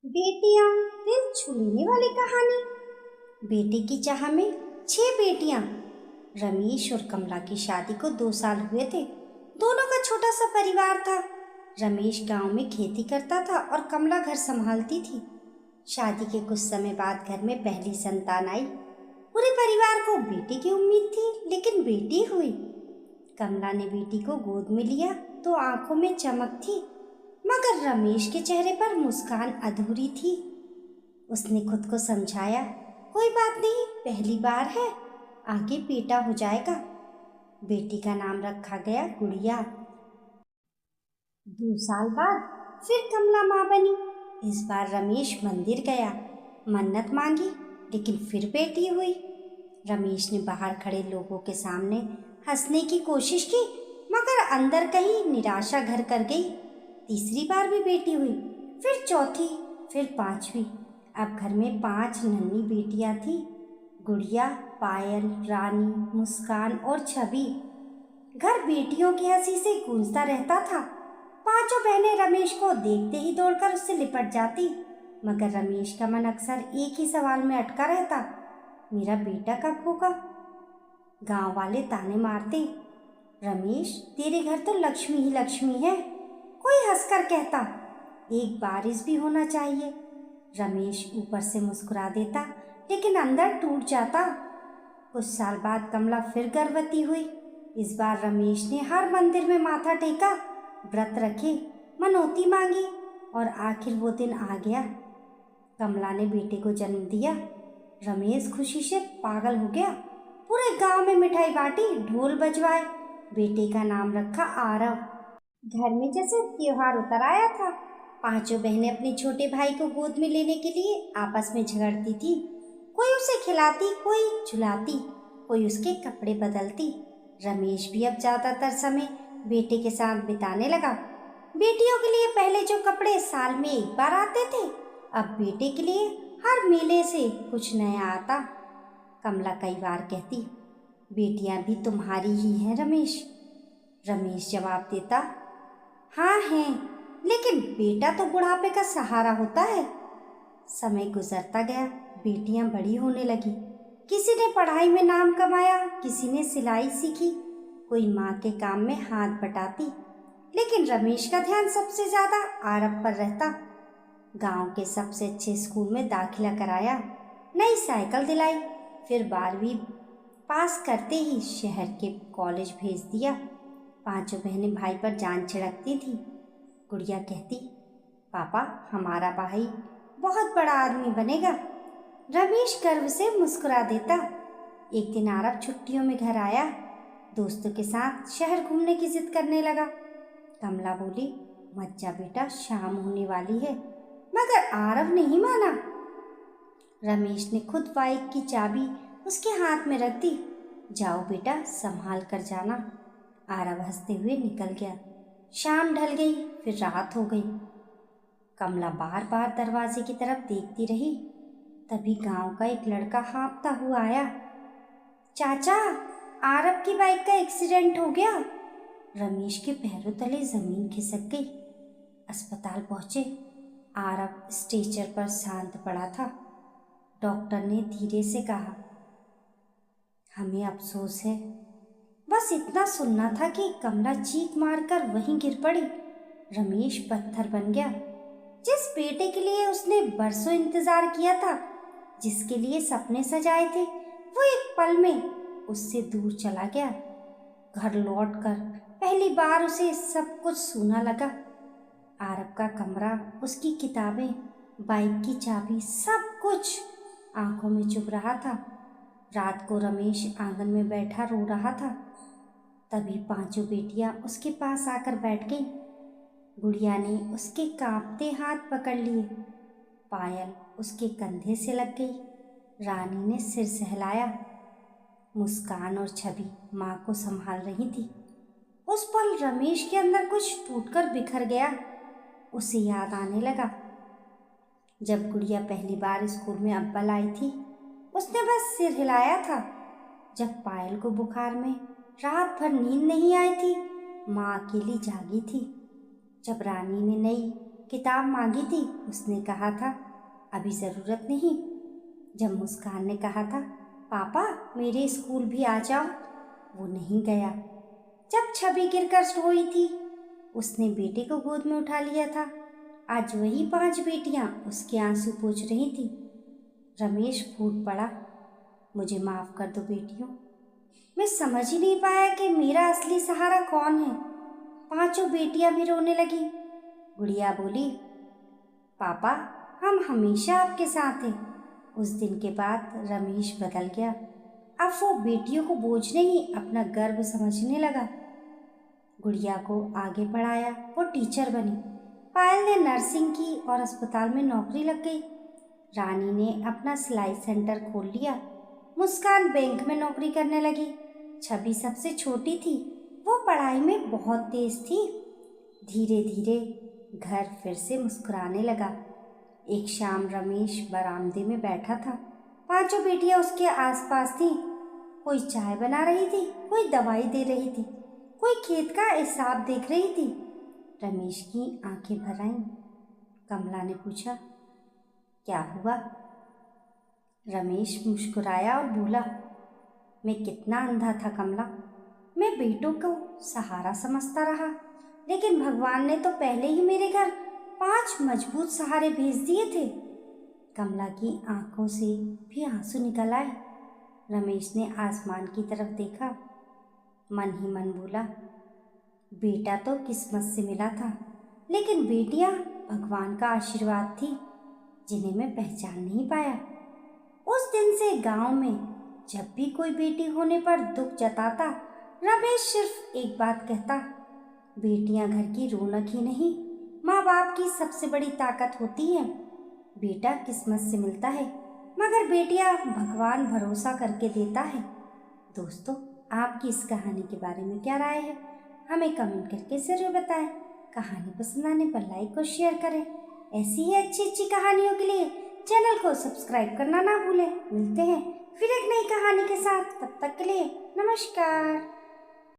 बेटियां दिल छू लेने वाली कहानी। बेटे की चाह में 6 बेटियां। रमेश और कमला की शादी को 2 साल हुए थे। दोनों का छोटा सा परिवार था। रमेश गांव में खेती करता था और कमला घर संभालती थी। शादी के कुछ समय बाद घर में पहली संतान आई। पूरे परिवार को बेटे की उम्मीद थी, लेकिन बेटी हुई। कमला ने बेटी को गोद में लिया तो आंखों में चमक थी, मगर रमेश के चेहरे पर मुस्कान अधूरी थी। उसने खुद को समझाया, कोई बात नहीं, पहली बार है, आगे बेटा हो जाएगा। बेटी का नाम रखा गया गुड़िया। 2 साल बाद फिर कमला माँ बनी। इस बार रमेश मंदिर गया, मन्नत मांगी, लेकिन फिर बेटी हुई। रमेश ने बाहर खड़े लोगों के सामने हंसने की कोशिश की, मगर अंदर कहीं निराशा घर कर गई। तीसरी बार भी बेटी हुई, फिर चौथी, फिर पांचवी। अब घर में 5 नन्ही बेटियां थी, गुड़िया, पायल, रानी, मुस्कान और छवि। घर बेटियों की हंसी से गूंजता रहता था। पांचों बहनें रमेश को देखते ही दौड़कर उससे लिपट जाती, मगर रमेश का मन अक्सर एक ही सवाल में अटका रहता, मेरा बेटा कब होगा। गांव वाले ताने मारते, रमेश तेरे घर तो लक्ष्मी ही लक्ष्मी है। कोई हंसकर कहता, एक बारिश भी होना चाहिए। रमेश ऊपर से मुस्कुरा देता, लेकिन अंदर टूट जाता। कुछ साल बाद कमला फिर गर्भवती हुई। इस बार रमेश ने हर मंदिर में माथा टेका, व्रत रखे, मनौती मांगी, और आखिर वो दिन आ गया। कमला ने बेटे को जन्म दिया। रमेश खुशी से पागल हो गया। पूरे गांव में मिठाई बांटी, ढोल बजवाए। बेटे का नाम रखा आरव। घर में जैसे त्योहार उतर आया था। पांचों बहनें अपने छोटे भाई को गोद में लेने के लिए आपस में झगड़ती थी। कोई उसे खिलाती, कोई झुलाती, कोई उसके कपड़े बदलती। रमेश भी अब ज्यादातर समय बेटे के साथ बिताने लगा। बेटियों के लिए पहले जो कपड़े साल में एक बार आते थे, अब बेटे के लिए हर मेले से कुछ नया आता। कमला कई बार कहती, बेटियां भी तुम्हारी ही हैं रमेश। रमेश जवाब देता, हाँ हैं, लेकिन बेटा तो बुढ़ापे का सहारा होता है। समय गुजरता गया, बेटियां बड़ी होने लगी। किसी ने पढ़ाई में नाम कमाया, किसी ने सिलाई सीखी, कोई माँ के काम में हाथ बटाती, लेकिन रमेश का ध्यान सबसे ज्यादा आरव पर रहता। गांव के सबसे अच्छे स्कूल में दाखिला कराया, नई साइकिल दिलाई, फिर 12वीं पास करते ही शहर के कॉलेज भेज दिया। पांचों बहनें भाई पर जान छिड़कती थी। गुड़िया कहती, पापा हमारा भाई बहुत बड़ा आदमी बनेगा। रमेश गर्व से मुस्कुरा देता। एक दिन आरव छुट्टियों में घर आया, दोस्तों के साथ शहर घूमने की जिद करने लगा। कमला बोली, मत जा बेटा, शाम होने वाली है, मगर आरव नहीं माना। रमेश ने खुद बाइक की चाबी उसके हाथ में रख दी। जाओ बेटा, संभाल कर जाना। आरव हंसते हुए निकल गया। शाम ढल गई, फिर रात हो गई। कमला बार बार दरवाजे की तरफ देखती रही। तभी गांव का एक लड़का हाँफता हुआ आया। चाचा, आरव की बाइक का एक्सीडेंट हो गया। रमेश के पैरों तले जमीन खिसक गई। अस्पताल पहुंचे। आरव स्ट्रेचर पर शांत पड़ा था। डॉक्टर ने धीरे से कहा, हमें अफसोस है। बस इतना सुनना था कि कमला चीख मारकर वहीं गिर पड़ी। रमेश पत्थर बन गया। जिस बेटे के लिए उसने बरसों इंतजार किया था, जिसके लिए सपने सजाए थे, वो एक पल में उससे दूर चला गया। घर लौटकर पहली बार उसे सब कुछ सूना लगा। आरव का कमरा, उसकी किताबें, बाइक की चाबी, सब कुछ आंखों में चुभ रहा था। रात को रमेश आंगन में बैठा रो रहा था। तभी पांचों बेटियां उसके पास आकर बैठ गईं। गुड़िया ने उसके कांपते हाथ पकड़ लिए, पायल उसके कंधे से लग गई, रानी ने सिर सहलाया, मुस्कान और छवि माँ को संभाल रही थी। उस पल रमेश के अंदर कुछ टूटकर बिखर गया। उसे याद आने लगा, जब गुड़िया पहली बार स्कूल में अव्वल आई थी, उसने बस सिर हिलाया था। जब पायल को बुखार में रात भर नींद नहीं आई थी, माँ अकेली जागी थी। जब रानी ने नई किताब मांगी थी उसने कहा था अभी ज़रूरत नहीं। जब मुस्कान ने कहा था पापा मेरे स्कूल भी आ जाओ, वो नहीं गया। जब छवि गिरकर रोई थी उसने बेटे को गोद में उठा लिया था। आज वही 5 बेटियां उसके आंसू पोंछ रही थी। रमेश फूट पड़ा, मुझे माफ़ कर दो बेटियों, मैं समझ ही नहीं पाया कि मेरा असली सहारा कौन है। 5 बेटियां भी रोने लगी। गुड़िया बोली पापा हम हमेशा आपके साथ हैं। उस दिन के बाद रमेश बदल गया। अब वो बेटियों को बोझ नहीं अपना गर्व समझने लगा। गुड़िया को आगे पढ़ाया, वो टीचर बनी। पायल ने नर्सिंग की और अस्पताल में नौकरी लग गई। रानी ने अपना सिलाई सेंटर खोल लिया। मुस्कान बैंक में नौकरी करने लगी। छवि सबसे छोटी थी, वो पढ़ाई में बहुत तेज थी। धीरे धीरे घर फिर से मुस्कुराने लगा। एक शाम रमेश बरामदे में बैठा था। 5 बेटियां उसके आसपास थीं। कोई चाय बना रही थी, कोई दवाई दे रही थी, कोई खेत का हिसाब देख रही थी। रमेश की आंखें भर आईं। कमला ने पूछा क्या हुआ? रमेश मुस्कुराया और बोला मैं कितना अंधा था कमला, मैं बेटों को सहारा समझता रहा, लेकिन भगवान ने तो पहले ही मेरे घर 5 मजबूत सहारे भेज दिए थे। कमला की आंखों से भी आंसू निकल आए। रमेश ने आसमान की तरफ देखा, मन ही मन बोला बेटा तो किस्मत से मिला था, लेकिन बेटियां भगवान का आशीर्वाद थी जिन्हें मैं पहचान नहीं पाया। उस दिन से गांव में जब भी कोई बेटी होने पर दुख जताता, रमेश सिर्फ एक बात कहता, बेटियां घर की रौनक ही नहीं, माँ बाप की सबसे बड़ी ताकत होती है। बेटा किस्मत से मिलता है, मगर बेटियां भगवान भरोसा करके देता है। दोस्तों, आपकी इस कहानी के बारे में क्या राय है? हमें कमेंट करके ज़रूर बताएं। कहानी पसंद आने पर लाइक और शेयर करें। ऐसी ही अच्छी अच्छी कहानियों के लिए चैनल को सब्सक्राइब करना ना भूलें। मिलते हैं फिर एक नई कहानी के साथ, तब तक के लिए नमस्कार।